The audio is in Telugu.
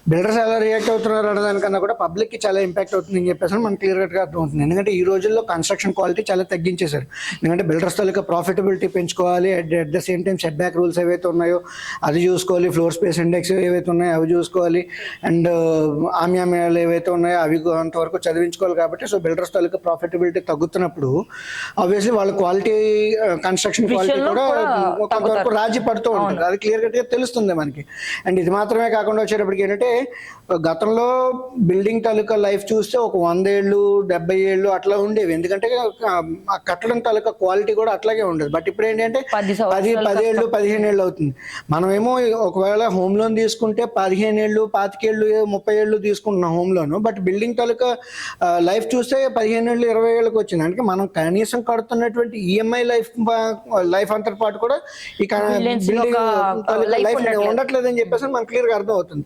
బిల్డర్స్ ఎలా రియాక్ట్ అవుతున్నారు అనే దానికన్నా కూడా పబ్లిక్కి చాలా ఇంపాక్ట్ అవుతుందని చెప్పేసి మనకు క్లియర్ కట్గా అర్థమవుతుంది. ఎందుకంటే ఈ రోజుల్లో కన్స్ట్రక్షన్ క్వాలిటీ చాలా తగ్గించేశారు. ఎందుకంటే బిల్డర్స్ తాలూకా ప్రాఫిటబిలిటీ పెంచుకోవాలి, at the same time set back rules ఏవైతే ఉన్నాయో అది చూసుకోవాలి, ఫ్లోర్ స్పేస్ ఇండెక్స్ ఏవైతే ఉన్నాయో అవి చూసుకోవాలి, అండ్ ఆమ్యామ్యాలు ఏవైతే ఉన్నాయో అవి అంతవరకు చదివించుకోవాలి. కాబట్టి సో బిల్డర్స్ తాలూకా ప్రాఫిటబిలిటీ తగ్గుతున్నప్పుడు ఆబ్వియస్లీ వాళ్ళ క్వాలిటీ కన్స్ట్రక్షన్ క్వాలిటీ కూడా కొంతవరకు రాజీ పడుతూ ఉంటుంది. అది క్లియర్ కట్గా తెలుస్తుంది మనకి. అండ్ ఇది మాత్రమే కాకుండా వచ్చేటప్పటికి ఏంటంటే గతంలో బిల్డింగ్ తాలూకా లైఫ్ చూస్తే ఒక 100 ఏళ్ళు 70 ఏళ్ళు అట్లా ఉండేవి. ఎందుకంటే ఆ కట్టడం తాలూకా క్వాలిటీ కూడా అట్లాగే ఉండేది. బట్ ఇప్పుడు ఏంటంటే 10 ఏళ్ళు 15 ఏళ్ళు అవుతుంది. మనమేమో ఒకవేళ హోమ్ లోన్ తీసుకుంటే 15 ఏళ్ళు 25 ఏళ్ళు 30 ఏళ్ళు తీసుకుంటున్నాం home loan. But building taluka life చూస్తే 15 ఏళ్ళు 20 ఏళ్ళకి వచ్చింది. అంటే మనం కనీసం కడుతున్నటువంటి ఈఎంఐ లైఫ్ అంతటి పాటు కూడా ఈ బిల్డింగ్ తాలూకా లైఫ్ ఉండట్లేదని చెప్పేసి మనకు క్లియర్గా అర్థం అవుతుంది.